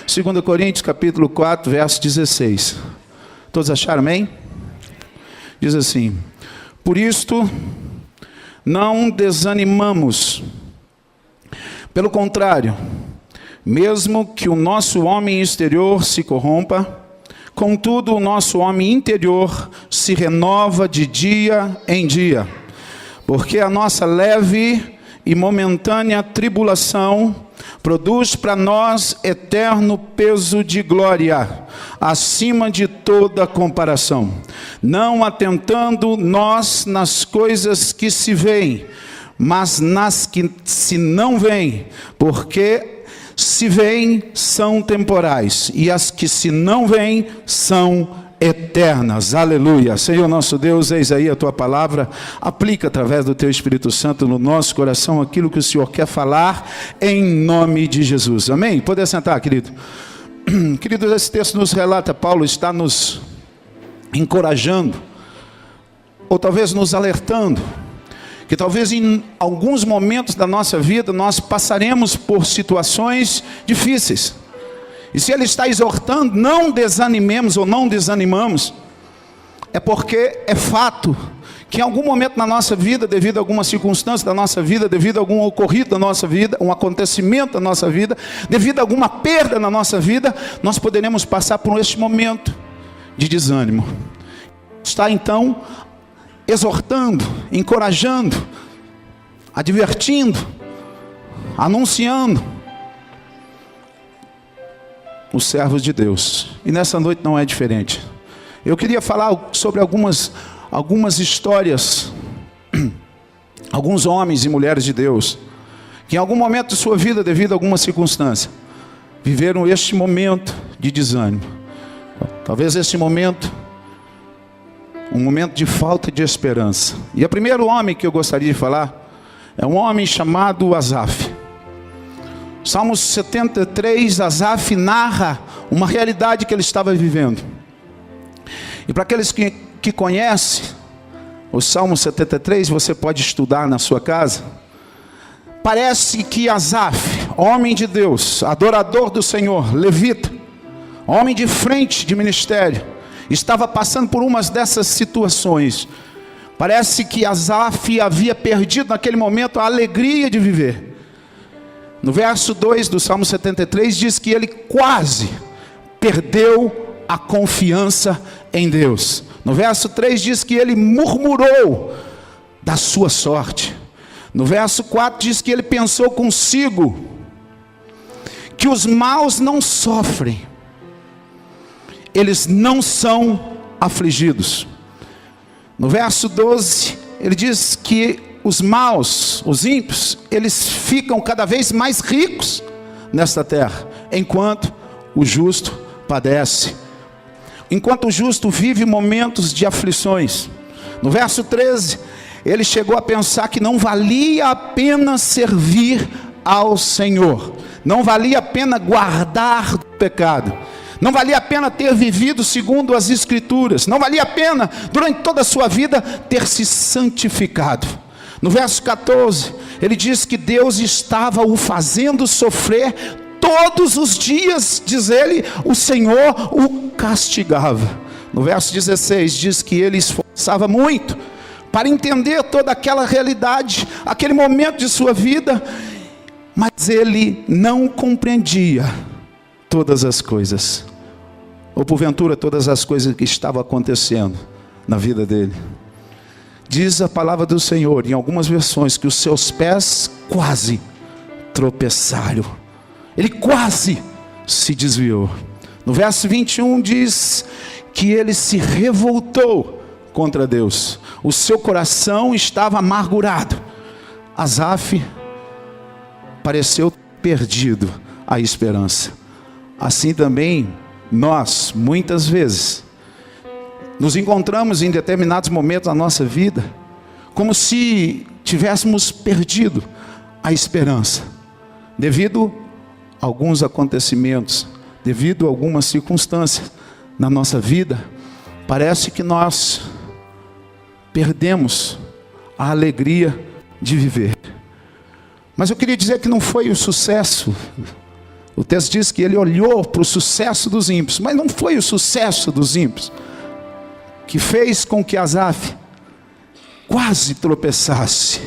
2 Coríntios capítulo 4, verso 16. Todos acharam, amém? Diz assim: por isto não desanimamos. Pelo contrário, mesmo que o nosso homem exterior se corrompa, contudo o nosso homem interior se renova de dia em dia. Porque a nossa leve e momentânea tribulação produz para nós eterno peso de glória, acima de toda comparação. Não atentando nós nas coisas que se veem, mas nas que se não veem, porque se veem são temporais, e as que se não veem são eternas. Aleluia. Senhor nosso Deus, eis aí a tua palavra, aplica através do teu Espírito Santo no nosso coração aquilo que o Senhor quer falar, em nome de Jesus, amém? Pode sentar, querido. Querido, esse texto nos relata, Paulo está nos encorajando, ou talvez nos alertando, que talvez em alguns momentos da nossa vida nós passaremos por situações difíceis. E se ele está exortando, não desanimemos ou não desanimamos, é porque é fato que em algum momento na nossa vida, devido a alguma circunstância da nossa vida, devido a algum ocorrido da nossa vida, um acontecimento da nossa vida, devido a alguma perda na nossa vida, nós poderemos passar por este momento de desânimo. Está então exortando, encorajando, advertindo, anunciando os servos de Deus. E nessa noite não é diferente. Eu queria falar sobre algumas histórias, alguns homens e mulheres de Deus, que em algum momento de sua vida, devido a alguma circunstância, viveram este momento de desânimo. Talvez este momento, um momento de falta de esperança. E o primeiro homem que eu gostaria de falar é um homem chamado Asaf. Salmos 73, Asaf narra uma realidade que ele estava vivendo. E para aqueles que conhecem o Salmo 73, você pode estudar na sua casa. Parece que Asaf, homem de Deus, adorador do Senhor, levita, homem de frente de ministério, estava passando por umas dessas situações. Parece que Asaf havia perdido naquele momento a alegria de viver. No verso 2 do Salmo 73 diz que ele quase perdeu a confiança em Deus. No verso 3 diz que ele murmurou da sua sorte. No verso 4 diz que ele pensou consigo que os maus não sofrem, eles não são afligidos. No verso 12 ele diz que os maus, os ímpios, eles ficam cada vez mais ricos nesta terra, enquanto o justo padece, enquanto o justo vive momentos de aflições. No verso 13, ele chegou a pensar que não valia a pena servir ao Senhor, não valia a pena guardar do pecado, não valia a pena ter vivido segundo as Escrituras, não valia a pena durante toda a sua vida ter se santificado. No verso 14, ele diz que Deus estava o fazendo sofrer todos os dias, diz ele, o Senhor o castigava. No verso 16 diz que ele esforçava muito para entender toda aquela realidade, aquele momento de sua vida, mas ele não compreendia todas as coisas, ou porventura todas as coisas que estavam acontecendo na vida dele. Diz a palavra do Senhor, em algumas versões, que os seus pés quase tropeçaram. Ele quase se desviou. No verso 21 diz que ele se revoltou contra Deus. O seu coração estava amargurado. Asaf pareceu perdido a esperança. Assim também nós, muitas vezes, nos encontramos em determinados momentos da nossa vida, como se tivéssemos perdido a esperança, devido a alguns acontecimentos, devido a algumas circunstâncias na nossa vida. Parece que nós perdemos a alegria de viver. Mas eu queria dizer que não foi o sucesso, O texto diz que ele olhou para o sucesso dos ímpios, mas não foi o sucesso dos ímpios que fez com que Asaf quase tropeçasse.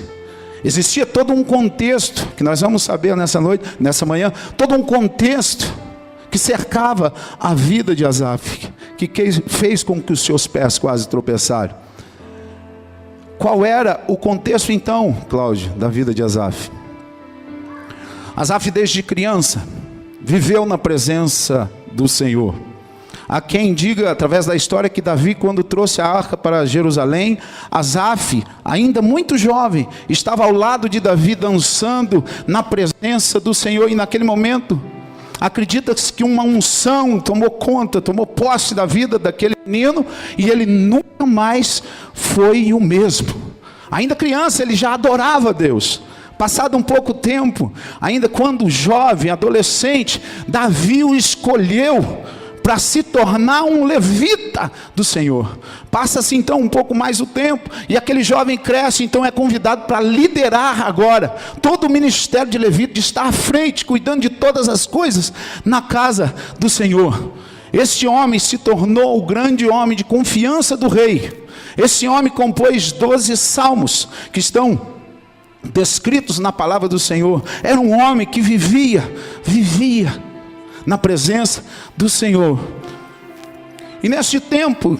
Existia todo um contexto, que nós vamos saber nessa manhã, todo um contexto que cercava a vida de Asaf, que fez com que os seus pés quase tropeçaram. Qual era o contexto então, Cláudio, da vida de Asaf? Asaf desde criança viveu na presença do Senhor. Há quem diga, através da história, que Davi, quando trouxe a arca para Jerusalém, Asaf, ainda muito jovem, estava ao lado de Davi dançando na presença do Senhor. E naquele momento, acredita-se que uma unção tomou posse da vida daquele menino, e ele nunca mais foi o mesmo. Ainda criança, ele já adorava Deus. Passado um pouco tempo, ainda quando jovem, adolescente, Davi o escolheu para se tornar um levita do Senhor. Passa-se então um pouco mais o tempo, e aquele jovem cresce, então é convidado para liderar agora todo o ministério de levita, de estar à frente, cuidando de todas as coisas na casa do Senhor. Este homem se tornou o grande homem de confiança do rei. Esse homem compôs 12 salmos, que estão descritos na palavra do Senhor. Era um homem que vivia na presença do Senhor. E neste tempo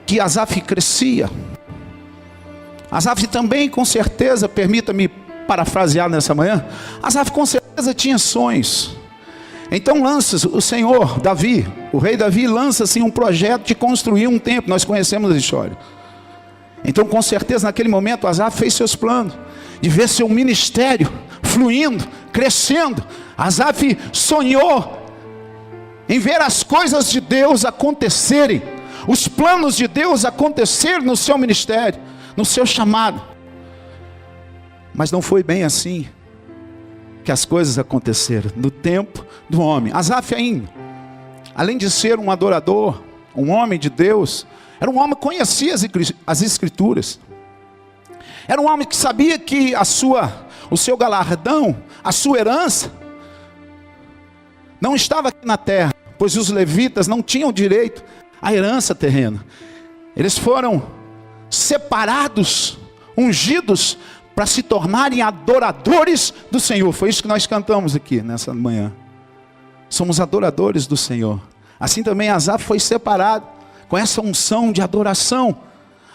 que Asaf crescia, Asaf também, com certeza, permita-me parafrasear nessa manhã, Asaf com certeza tinha sonhos. Então lança o Senhor, Davi, o rei Davi, lança assim um projeto de construir um templo. Nós conhecemos a história. Então, com certeza, naquele momento, Asaf fez seus planos de ver seu ministério fluindo, crescendo. Asaf sonhou em ver as coisas de Deus acontecerem, os planos de Deus acontecerem no seu ministério, no seu chamado. Mas não foi bem assim que as coisas aconteceram no tempo do homem. Asaf ainda, além de ser um adorador, um homem de Deus, era um homem que conhecia as Escrituras. Era um homem que sabia que o seu galardão, a sua herança, não estava aqui na terra, pois os levitas não tinham direito à herança terrena. Eles foram separados, ungidos, para se tornarem adoradores do Senhor. Foi isso que nós cantamos aqui nessa manhã. Somos adoradores do Senhor. Assim também Asaf foi separado com essa unção de adoração.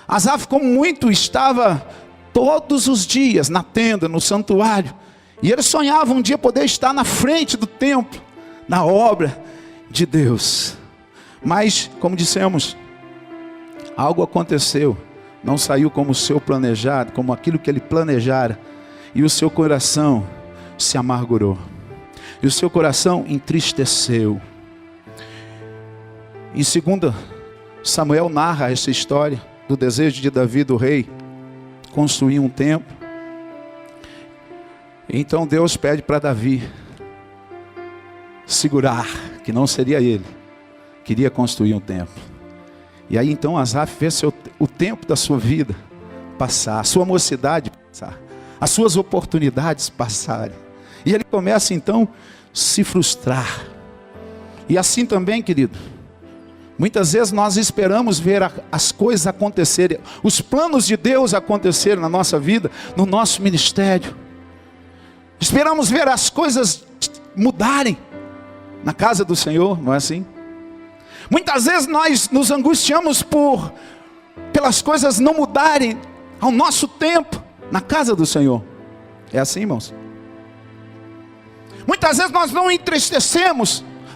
Asaf, como muito, estava todos os dias na tenda, no santuário, e ele sonhava um dia poder estar na frente do templo, na obra de Deus. Mas, como dissemos, algo aconteceu, não saiu como o seu planejado, como aquilo que ele planejara, e o seu coração se amargurou, e o seu coração entristeceu. Em 2 Samuel narra essa história do desejo de Davi, do rei, construir um templo. Então Deus pede para Davi segurar, que não seria ele, queria construir um templo. E aí então Asaf vê o tempo da sua vida passar, a sua mocidade passar, as suas oportunidades passarem. E ele começa então a se frustrar. E assim também, querido, muitas vezes nós esperamos ver as coisas acontecerem, os planos de Deus acontecerem na nossa vida, no nosso ministério. Esperamos ver as coisas mudarem na casa do Senhor, não é assim? Muitas vezes nós nos angustiamos pelas coisas não mudarem ao nosso tempo na casa do Senhor. É assim, irmãos? Muitas vezes nós não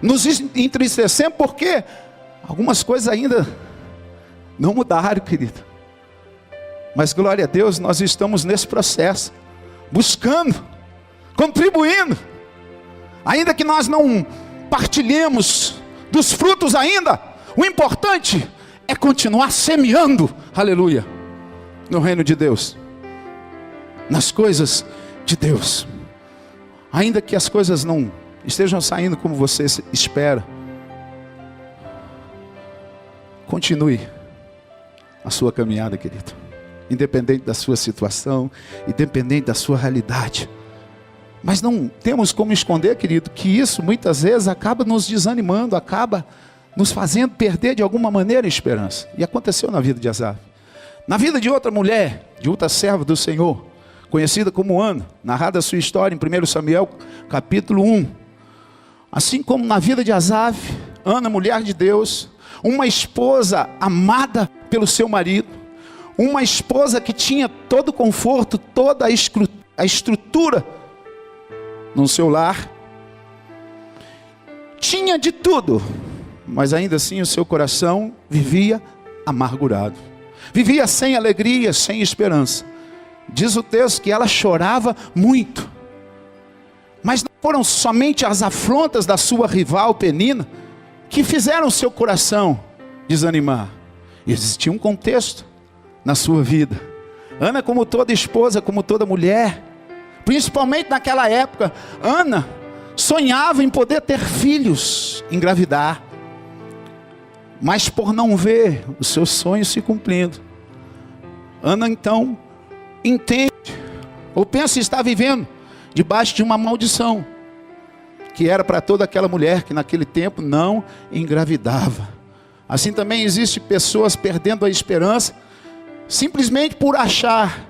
nos entristecemos porque algumas coisas ainda não mudaram, querido. Mas glória a Deus, nós estamos nesse processo, buscando, contribuindo. Ainda que nós não partilhemos dos frutos ainda, o importante é continuar semeando, aleluia, no reino de Deus, nas coisas de Deus. Ainda que as coisas não estejam saindo como você espera, continue a sua caminhada, querido. Independente da sua situação, independente da sua realidade, Mas não temos como esconder, querido, que isso muitas vezes acaba nos desanimando, acaba nos fazendo perder de alguma maneira a esperança. E aconteceu na vida de Asaf. Na vida de outra mulher, de outra serva do Senhor, conhecida como Ana, narrada a sua história em 1 Samuel capítulo 1. Assim como na vida de Asaf, Ana, mulher de Deus, uma esposa amada pelo seu marido, uma esposa que tinha todo o conforto, toda a estrutura no seu lar, tinha de tudo, mas ainda assim o seu coração vivia amargurado, vivia sem alegria, sem esperança. Diz o texto que ela chorava muito, mas não foram somente as afrontas da sua rival Penina que fizeram seu coração desanimar. Existia um contexto na sua vida. Ana, como toda esposa, como toda mulher, principalmente naquela época, Ana sonhava em poder ter filhos, engravidar, mas por não ver os seus sonhos se cumprindo, Ana então entende, ou pensa estar vivendo debaixo de uma maldição, que era para toda aquela mulher que naquele tempo não engravidava. Assim também existe pessoas perdendo a esperança, simplesmente por achar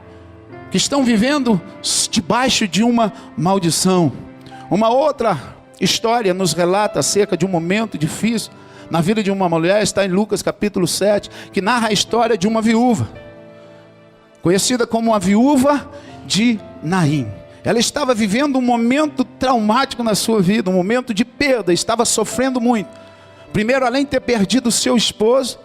que estão vivendo debaixo de uma maldição. Uma outra história nos relata acerca de um momento difícil na vida de uma mulher, está em Lucas capítulo 7, que narra a história de uma viúva, conhecida como a viúva de Naim. Ela estava vivendo um momento traumático na sua vida, um momento de perda, estava sofrendo muito. Primeiro, além de ter perdido o seu esposo,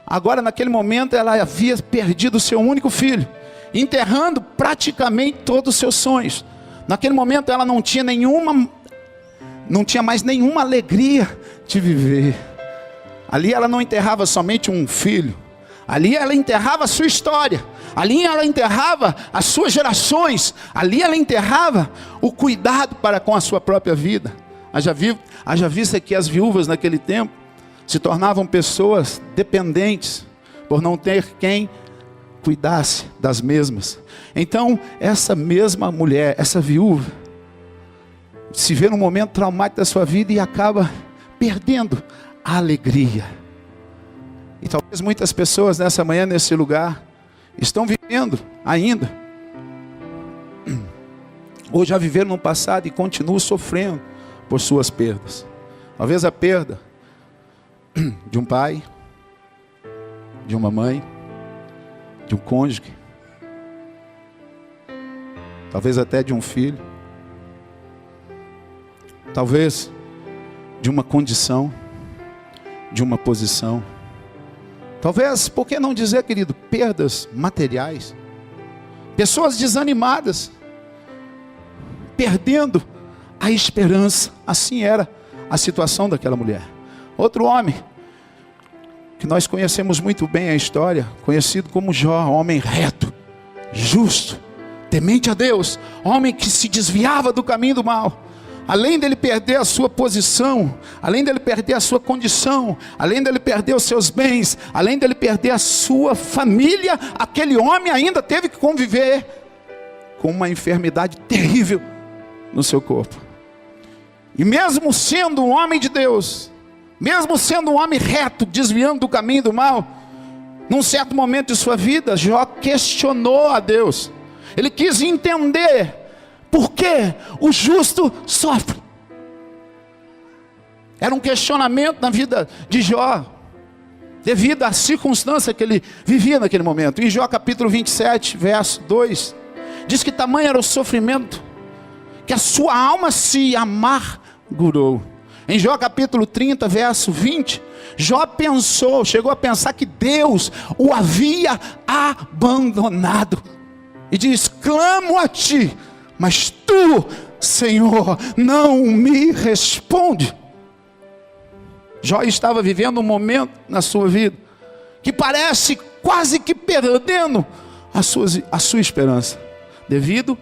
agora naquele momento ela havia perdido o seu único filho, enterrando praticamente todos os seus sonhos. Naquele momento ela não tinha mais nenhuma alegria de viver. Ali ela não enterrava somente um filho, ali ela enterrava a sua história, ali ela enterrava as suas gerações, ali ela enterrava o cuidado para com a sua própria vida. Haja vista que as viúvas naquele tempo se tornavam pessoas dependentes, por não ter quem cuidasse das mesmas. Então essa mesma mulher, essa viúva, se vê num momento traumático da sua vida e acaba perdendo a alegria. E talvez muitas pessoas nessa manhã, nesse lugar, estão vivendo ainda, ou já viveram no passado e continuam sofrendo por suas perdas. Talvez a perda de um pai, de uma mãe, de um cônjuge, talvez até de um filho, talvez de uma condição, de uma posição, talvez, por que não dizer, querido, perdas materiais, pessoas desanimadas, perdendo a esperança. Assim era a situação daquela mulher. Outro homem, que nós conhecemos muito bem a história, conhecido como Jó, homem reto, justo, temente a Deus, homem que se desviava do caminho do mal. Além dele perder a sua posição, além dele perder a sua condição, além dele perder os seus bens, além dele perder a sua família, aquele homem ainda teve que conviver com uma enfermidade terrível no seu corpo. E mesmo sendo um homem de Deus, mesmo sendo um homem reto, desviando do caminho do mal, num certo momento de sua vida, Jó questionou a Deus. Ele quis entender por que o justo sofre. Era um questionamento na vida de Jó, devido à circunstância que ele vivia naquele momento. Em Jó capítulo 27, verso 2, diz que tamanho era o sofrimento, que a sua alma se amargurou. Em Jó capítulo 30, verso 20, Jó chegou a pensar que Deus o havia abandonado. E diz: clamo a ti, mas tu, Senhor, não me responde. Jó estava vivendo um momento na sua vida que parece quase que perdendo a sua esperança, devido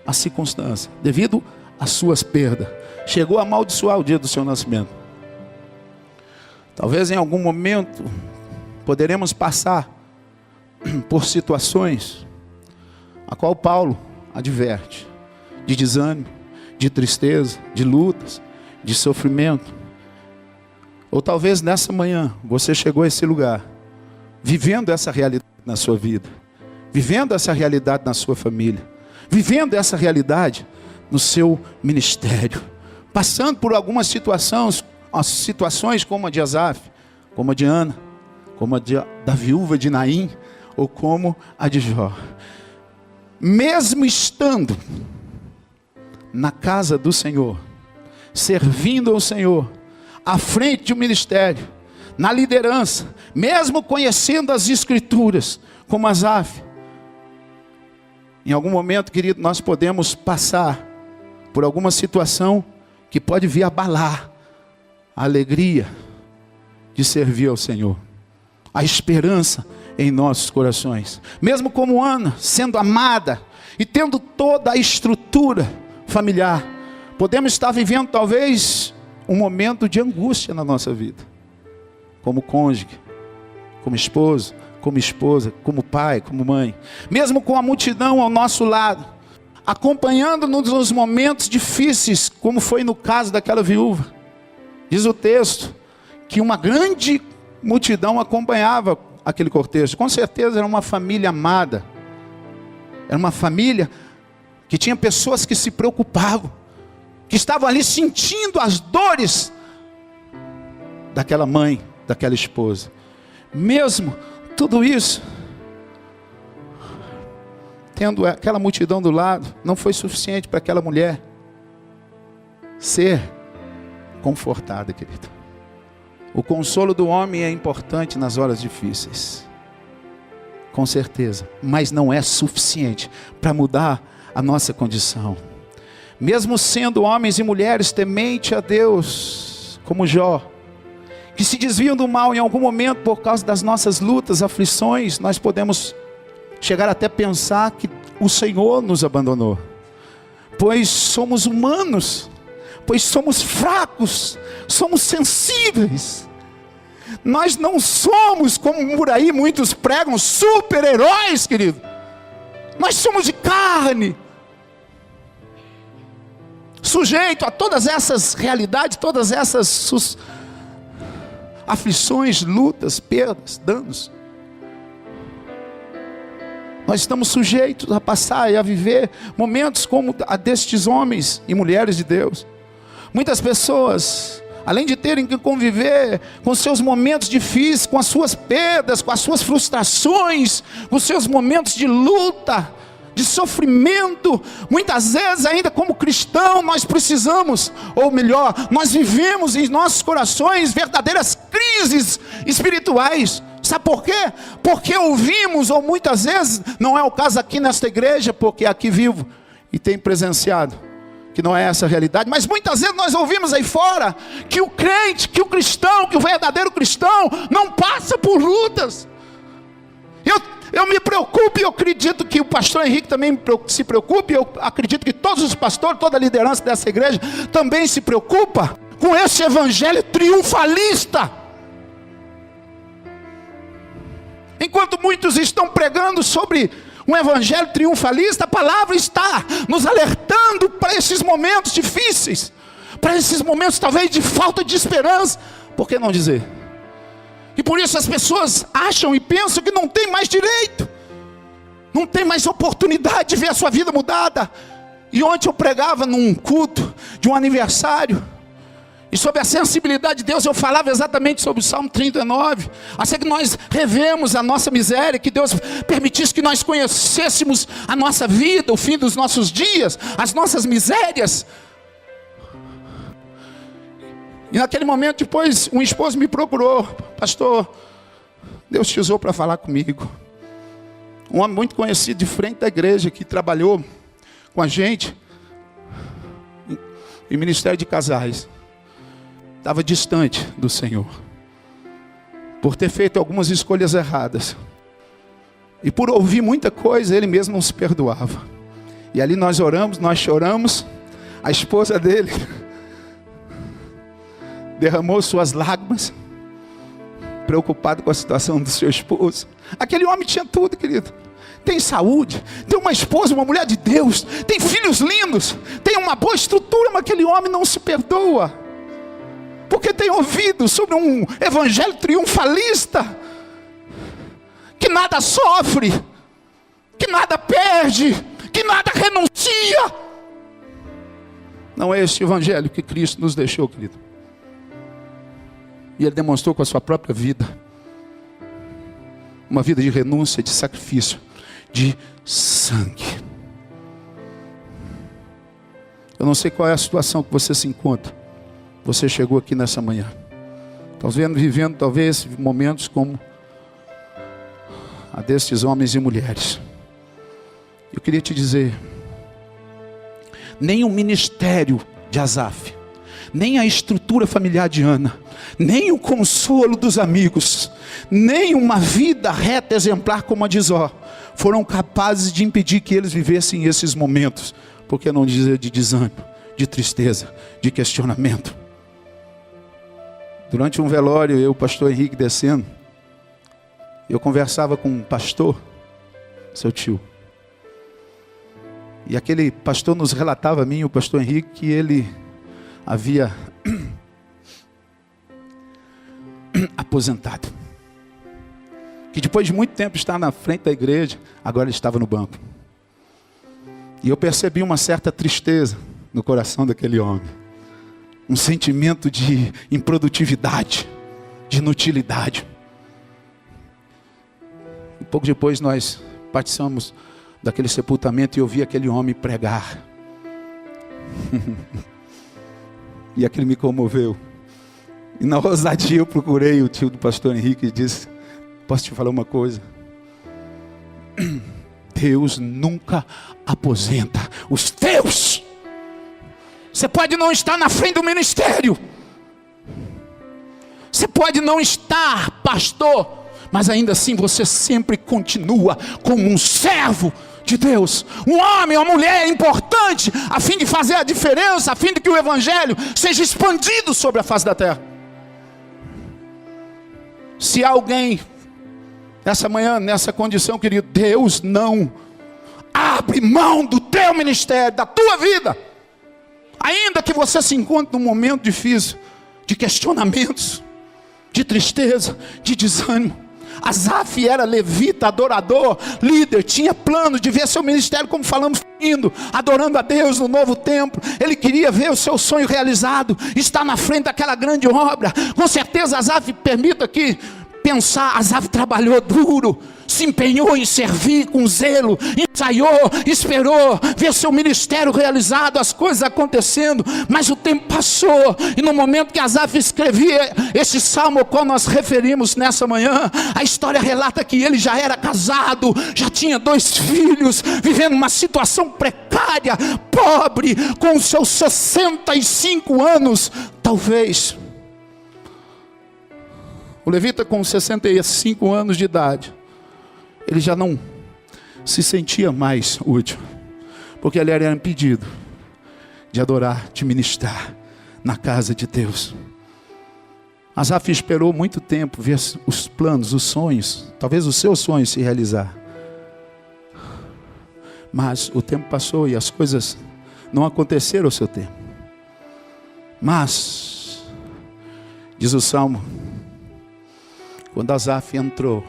à circunstância, devido às suas perdas. Chegou a amaldiçoar o dia do seu nascimento. Talvez em algum momento poderemos passar por situações a qual Paulo adverte de desânimo, de tristeza, de lutas, de sofrimento. Ou talvez nessa manhã você chegou a esse lugar, vivendo essa realidade na sua vida, vivendo essa realidade na sua família, vivendo essa realidade no seu ministério, passando por algumas situações como a de Asaf, como a de Ana, como a da viúva de Naim, ou como a de Jó. Mesmo estando na casa do Senhor, servindo ao Senhor, à frente de um ministério, na liderança, mesmo conhecendo as Escrituras, como Asaf, em algum momento, querido, nós podemos passar por alguma situação que pode vir abalar a alegria de servir ao Senhor, a esperança em nossos corações. Mesmo como Ana, sendo amada e tendo toda a estrutura familiar, podemos estar vivendo talvez um momento de angústia na nossa vida, como cônjuge, como esposo, como esposa, como pai, como mãe. Mesmo com a multidão ao nosso lado, acompanhando-nos nos momentos difíceis, como foi no caso daquela viúva. Diz o texto que uma grande multidão acompanhava aquele cortejo. Com certeza era uma família amada. Era uma família que tinha pessoas que se preocupavam, que estavam ali sentindo as dores daquela mãe, daquela esposa. Mesmo tudo isso, tendo aquela multidão do lado, não foi suficiente para aquela mulher ser confortada, querido. O consolo do homem é importante nas horas difíceis, com certeza, mas não é suficiente para mudar a nossa condição. Mesmo sendo homens e mulheres temente a Deus, como Jó, que se desviam do mal em algum momento por causa das nossas lutas, aflições, nós podemos chegar até pensar que o Senhor nos abandonou, pois somos humanos, pois somos fracos, somos sensíveis. Nós não somos, como por aí muitos pregam, super-heróis, querido. Nós somos de carne, sujeito a todas essas realidades, todas essas aflições, lutas, perdas, danos. Nós estamos sujeitos a passar e a viver momentos como a destes homens e mulheres de Deus. Muitas pessoas, além de terem que conviver com seus momentos difíceis, com as suas perdas, com as suas frustrações, com os seus momentos de luta, de sofrimento, muitas vezes ainda como cristão nós precisamos, ou melhor, nós vivemos em nossos corações verdadeiras crises espirituais. Sabe por quê? Porque ouvimos, ou muitas vezes, não é o caso aqui nesta igreja, porque aqui vivo e tenho presenciado que não é essa a realidade, mas muitas vezes nós ouvimos aí fora que o crente, que o cristão, que o verdadeiro cristão não passa por lutas. Eu me preocupo, e eu acredito que o pastor Henrique também se preocupa, e eu acredito que todos os pastores, toda a liderança dessa igreja também se preocupa com esse evangelho triunfalista. Enquanto muitos estão pregando sobre um evangelho triunfalista, a palavra está nos alertando para esses momentos difíceis, para esses momentos talvez de falta de esperança, por que não dizer? E por isso as pessoas acham e pensam que não tem mais direito, não tem mais oportunidade de ver a sua vida mudada. E ontem eu pregava num culto de um aniversário, e sobre a sensibilidade de Deus eu falava exatamente sobre o Salmo 39, assim que nós revemos a nossa miséria, que Deus permitisse que nós conhecêssemos a nossa vida, o fim dos nossos dias, as nossas misérias. E naquele momento depois, um esposo me procurou: pastor, Deus te usou para falar comigo. Um homem muito conhecido de frente da igreja, que trabalhou com a gente em ministério de casais, estava distante do Senhor, por ter feito algumas escolhas erradas, e por ouvir muita coisa, ele mesmo não se perdoava. E ali nós oramos, nós choramos. A esposa dele derramou suas lágrimas, preocupado com a situação do seu esposo. Aquele homem tinha tudo, querido. tem saúde, tem uma esposa, uma mulher de Deus, tem filhos lindos, tem uma boa estrutura, mas aquele homem não se perdoa, porque tem ouvido sobre um evangelho triunfalista, que nada sofre, que nada perde, que nada renuncia. Não é esse evangelho que Cristo nos deixou, querido. E Ele demonstrou com a sua própria vida, uma vida de renúncia, de sacrifício, de sangue. Eu não sei qual é a situação que você se encontra. Você chegou aqui nessa manhã, talvez vivendo momentos como a destes homens e mulheres. Eu queria te dizer, nem o ministério de Asaf, nem a estrutura familiar de Ana, nem o consolo dos amigos, nem uma vida reta exemplar como a de Zó, foram capazes de impedir que eles vivessem esses momentos, por que não dizer de desânimo, de tristeza, de questionamento. Durante um velório, eu e o pastor Henrique descendo, eu conversava com um pastor, seu tio, e aquele pastor nos relatava a mim, o pastor Henrique, que ele havia aposentado, que depois de muito tempo estar na frente da igreja, agora ele estava no banco. E eu percebi uma certa tristeza no coração daquele homem, um sentimento de improdutividade, de inutilidade. E pouco depois nós participamos daquele sepultamento e eu vi aquele homem pregar. E aquilo me comoveu. E na ousadia eu procurei o tio do pastor Henrique e disse: posso te falar uma coisa? Deus nunca aposenta os teus. Você pode não estar na frente do ministério, você pode não estar pastor, mas ainda assim você sempre continua como um servo de Deus, um homem, uma mulher importante, a fim de fazer a diferença, a fim de que o evangelho seja expandido sobre a face da terra. Se há alguém nessa manhã, nessa condição, querido, Deus não abre mão do teu ministério, da tua vida, ainda que você se encontre num momento difícil, de questionamentos, de tristeza, de desânimo. Asaf era levita, adorador, líder, tinha planos de ver seu ministério, como falamos, indo, adorando a Deus no novo templo. Ele queria ver o seu sonho realizado, estar na frente daquela grande obra. Com certeza Asaf, permita aqui pensar, Asaf trabalhou duro, se empenhou em servir com zelo, ensaiou, esperou ver seu ministério realizado, as coisas acontecendo, mas o tempo passou, e no momento que Asaf escrevia esse salmo ao qual nós referimos nessa manhã, a história relata que ele já era casado, já tinha 2 filhos, vivendo uma situação precária, pobre, com seus 65 anos, talvez. O levita com 65 anos de idade, ele já não se sentia mais útil, porque ele era impedido de adorar, de ministrar na casa de Deus. Asaf esperou muito tempo ver os planos, os sonhos, talvez os seus sonhos se realizar. Mas o tempo passou e as coisas não aconteceram ao seu tempo. Mas, diz o Salmo, quando Asaf entrou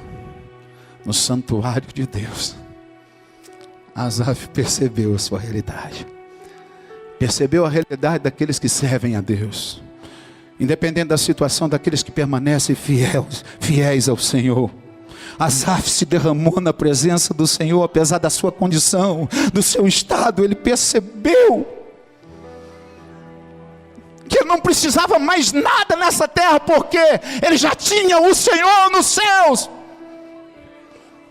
no santuário de Deus, Asaf percebeu a sua realidade. Percebeu a realidade daqueles que servem a Deus. Independente da situação, daqueles que permanecem fiéis ao Senhor. Asaf se derramou na presença do Senhor, apesar da sua condição, do seu estado. Ele percebeu que ele não precisava mais nada nessa terra, porque ele já tinha o Senhor nos céus.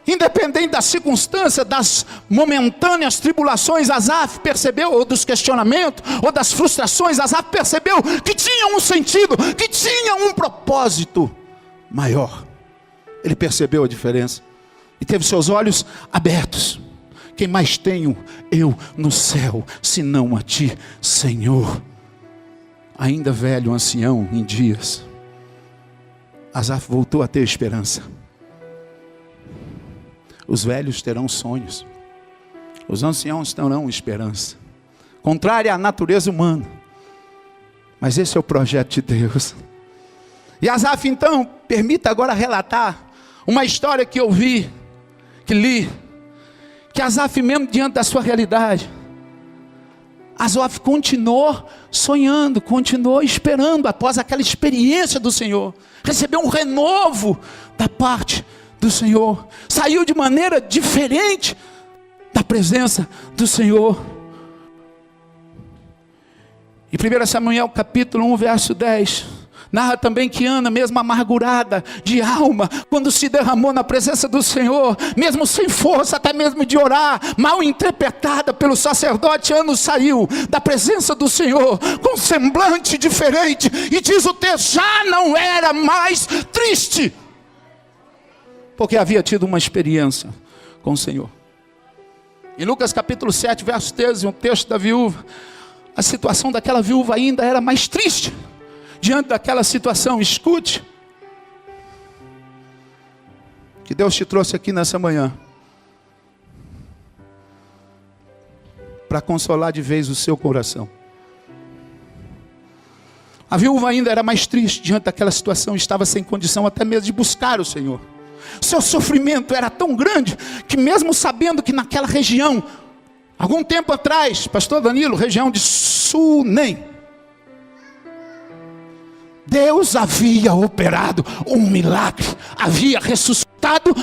Independente da circunstância, das momentâneas tribulações, Asaf percebeu, ou dos questionamentos, ou das frustrações, Asaf percebeu que tinha um sentido, que tinha um propósito maior. Ele percebeu a diferença e teve seus olhos abertos. Quem mais tenho eu no céu, senão a ti, Senhor? Ainda velho, ancião em dias, Asaf voltou a ter esperança. Os velhos terão sonhos. Os anciãos terão esperança. Contrária à natureza humana. Mas esse é o projeto de Deus. E Asaf, então, permita agora relatar uma história que eu vi, que li, que Asaf, mesmo diante da sua realidade, Asaf continuou sonhando, continuou esperando, após aquela experiência do Senhor, recebeu um renovo da parte do Senhor, saiu de maneira diferente da presença do Senhor. Em 1 Samuel capítulo 1, verso 10, narra também que Ana, mesmo amargurada de alma, quando se derramou na presença do Senhor, mesmo sem força até mesmo de orar, mal interpretada pelo sacerdote, Ana saiu da presença do Senhor com um semblante diferente, e diz o texto, já não era mais triste, porque havia tido uma experiência com o Senhor. Em Lucas capítulo 7, verso 13, um texto da viúva, a situação daquela viúva ainda era mais triste. Diante daquela situação, escute, que Deus te trouxe aqui nessa manhã, para consolar de vez o seu coração. A viúva ainda era mais triste diante daquela situação, estava sem condição até mesmo de buscar o Senhor. Seu sofrimento era tão grande, que mesmo sabendo que naquela região, algum tempo atrás, pastor Danilo, região de Sunem, Deus havia operado um milagre, havia ressuscitado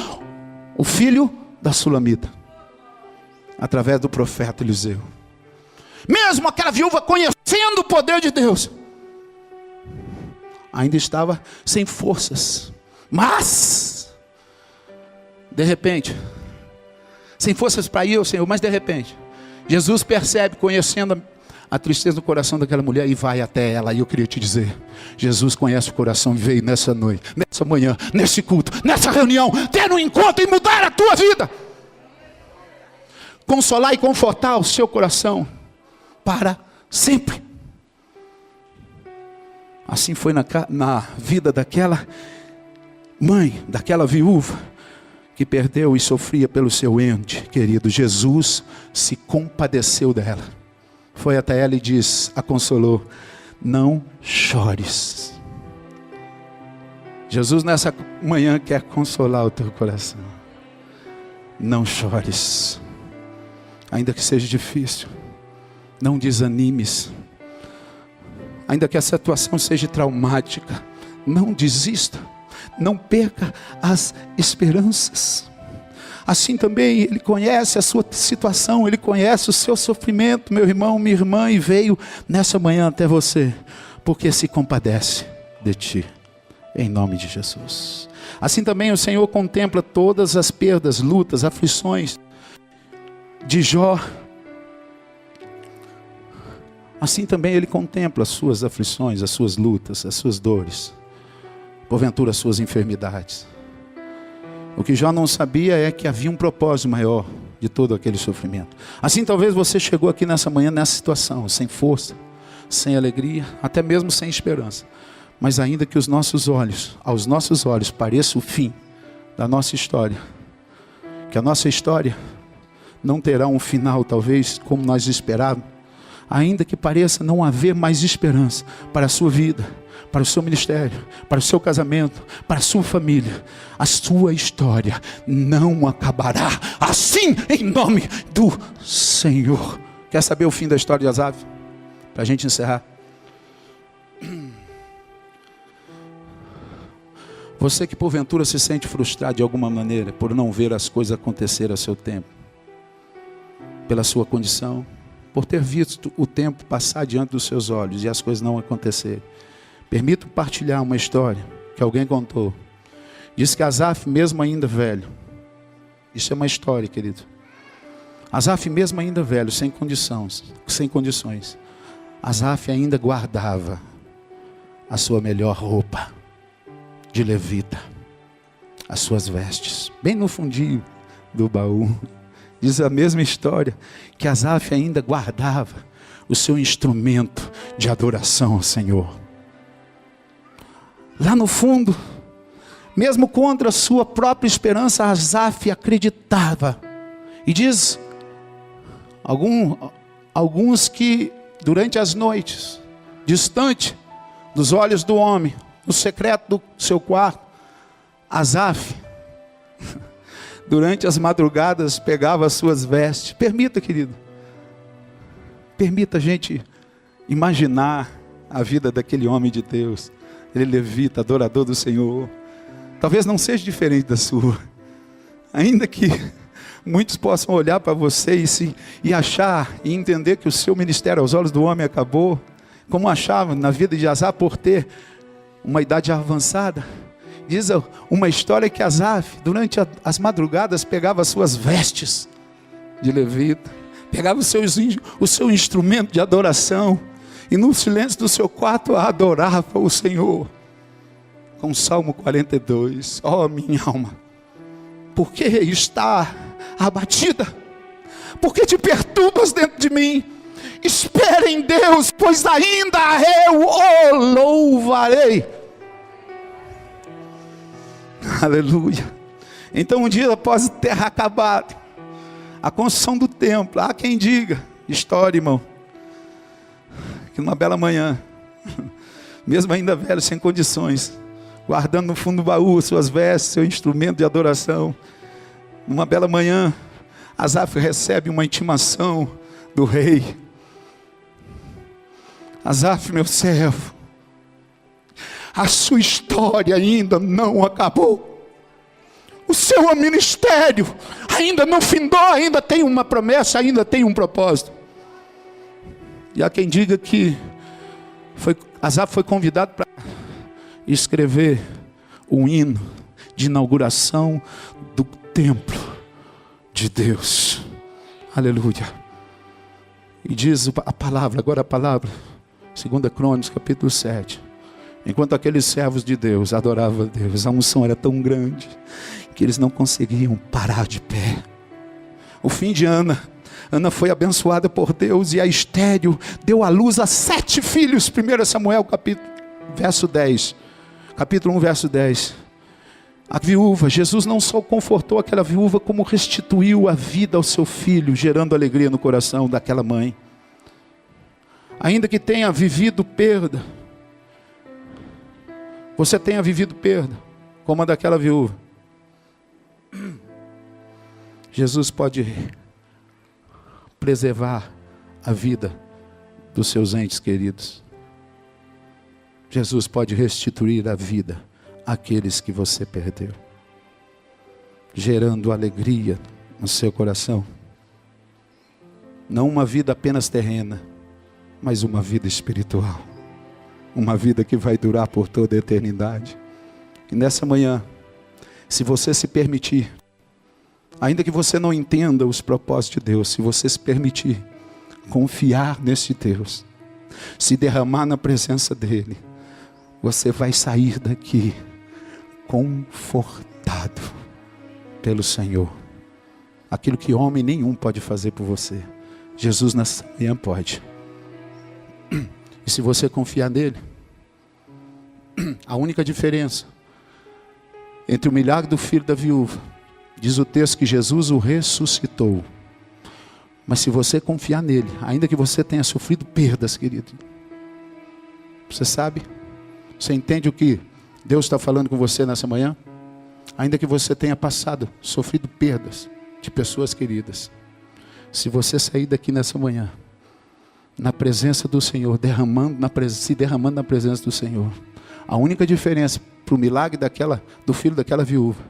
o filho da Sulamita, através do profeta Eliseu. Mesmo aquela viúva conhecendo o poder de Deus, ainda estava sem forças, mas, de repente, sem forças para ir ao Senhor, mas de repente, Jesus percebe, conhecendo a tristeza do coração daquela mulher, e vai até ela. E eu queria te dizer, Jesus conhece o coração e veio nessa noite, nessa manhã, nesse culto, nessa reunião, ter um encontro e mudar a tua vida, consolar e confortar o seu coração para sempre. Assim foi na vida daquela mãe, daquela viúva que perdeu e sofria pelo seu ente querido. Jesus se compadeceu dela, foi até ela e a consolou, não chores. Jesus nessa manhã quer consolar o teu coração. Não chores, ainda que seja difícil, não desanimes, ainda que a situação seja traumática, não desista, não perca as esperanças. Assim também Ele conhece a sua situação, Ele conhece o seu sofrimento, meu irmão, minha irmã, e veio nessa manhã até você, porque se compadece de ti, em nome de Jesus. Assim também o Senhor contempla todas as perdas, lutas, aflições de Jó. Assim também Ele contempla as suas aflições, as suas lutas, as suas dores, porventura as suas enfermidades. O que Jó não sabia é que havia um propósito maior de todo aquele sofrimento. Assim talvez você chegou aqui nessa manhã, nessa situação, sem força, sem alegria, até mesmo sem esperança. Mas ainda que aos nossos olhos pareça o fim da nossa história, que a nossa história não terá um final talvez como nós esperávamos, ainda que pareça não haver mais esperança para a sua vida, para o seu ministério, para o seu casamento, para a sua família, a sua história não acabará assim, em nome do Senhor. Quer saber o fim da história de Asaf? Para a gente encerrar. Você que porventura se sente frustrado de alguma maneira, por não ver as coisas acontecer a seu tempo, pela sua condição, por ter visto o tempo passar diante dos seus olhos e as coisas não acontecerem, permito partilhar uma história que alguém contou. Diz que Asaf, mesmo ainda velho, isso é uma história, querido. Asaf, mesmo ainda velho, sem condições, Asaf ainda guardava a sua melhor roupa de levita, as suas vestes, bem no fundinho do baú. Diz a mesma história, que Asaf ainda guardava o seu instrumento de adoração ao Senhor. Lá no fundo, Mesmo contra a sua própria esperança, Asaf acreditava. E diz alguns que durante as noites, distante dos olhos do homem, no secreto do seu quarto, Asaf, durante as madrugadas, pegava as suas vestes. Permita, querido, permita a gente imaginar a vida daquele homem de Deus. Ele levita, adorador do Senhor. Talvez não seja diferente da sua. Ainda que muitos possam olhar para você e achar e entender que o seu ministério aos olhos do homem acabou, como achavam na vida de Asaf por ter uma idade avançada. Diz uma história que Asaf, durante as madrugadas, pegava as suas vestes de levita, pegava o seu instrumento de adoração, e no silêncio do seu quarto adorava o Senhor. Com o Salmo 42, minha alma, por que está abatida? Por que te perturbas dentro de mim? Espere em Deus, pois ainda eu o louvarei. Aleluia. Então um dia após ter acabado a construção do templo, há quem diga, história, irmão, que numa bela manhã, mesmo ainda velho, sem condições, guardando no fundo do baú suas vestes, seu instrumento de adoração, numa bela manhã, Asaf recebe uma intimação do rei. Asaf, meu servo, a sua história ainda não acabou. O seu ministério ainda não findou, ainda tem uma promessa, ainda tem um propósito. E há quem diga que Asaf foi convidado para escrever o hino de inauguração do templo de Deus. Aleluia. E diz a palavra, agora a palavra, 2 Crônicas, capítulo 7. Enquanto aqueles servos de Deus adoravam a Deus, a unção era tão grande que eles não conseguiam parar de pé. O fim de Ana foi abençoada por Deus, e a estéril deu à luz a 7 filhos. 1 Samuel capítulo 1, verso 10. A viúva, Jesus não só confortou aquela viúva, como restituiu a vida ao seu filho, gerando alegria no coração daquela mãe. Ainda que tenha vivido perda, você tenha vivido perda, como a daquela viúva, Jesus pode preservar a vida dos seus entes queridos. Jesus pode restituir a vida àqueles que você perdeu, gerando alegria no seu coração. Não uma vida apenas terrena, mas uma vida espiritual. Uma vida que vai durar por toda a eternidade. E nessa manhã, se você se permitir, ainda que você não entenda os propósitos de Deus, se você se permitir confiar nesse Deus, se derramar na presença dEle, você vai sair daqui confortado pelo Senhor. Aquilo que homem nenhum pode fazer por você, Jesus nessa manhã pode. E se você confiar nele, a única diferença entre o milagre do filho da viúva, diz o texto que Jesus o ressuscitou. Mas se você confiar nele, ainda que você tenha sofrido perdas, querido, você sabe, você entende o que Deus está falando com você nessa manhã? Ainda que você tenha sofrido perdas de pessoas queridas, se você sair daqui nessa manhã, na presença do Senhor, se derramando na presença do Senhor, a única diferença para o milagre do filho daquela viúva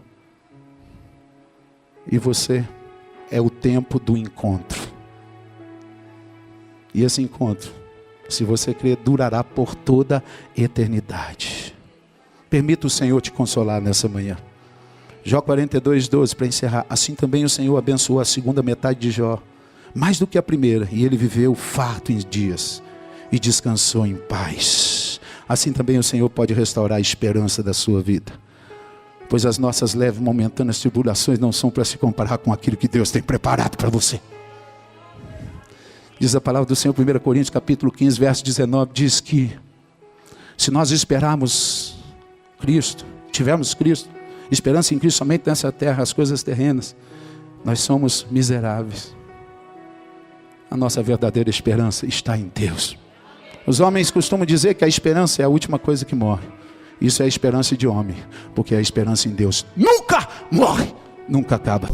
e você é o tempo do encontro. E esse encontro, se você crer, durará por toda a eternidade. Permita o Senhor te consolar nessa manhã. Jó 42:12, para encerrar. Assim também o Senhor abençoou a segunda metade de Jó, mais do que a primeira, e ele viveu farto em dias e descansou em paz. Assim também o Senhor pode restaurar a esperança da sua vida, pois as nossas leves momentâneas tribulações não são para se comparar com aquilo que Deus tem preparado para você. Diz a palavra do Senhor, 1 Coríntios capítulo 15, verso 19, diz que se nós esperarmos Cristo, tivermos Cristo, Esperança em Cristo somente nessa terra, as coisas terrenas. Nós somos miseráveis. A nossa verdadeira esperança está em Deus. Os homens costumam dizer que a esperança é a última coisa que morre. Isso é a esperança de homem, porque a esperança em Deus nunca morre, nunca acaba.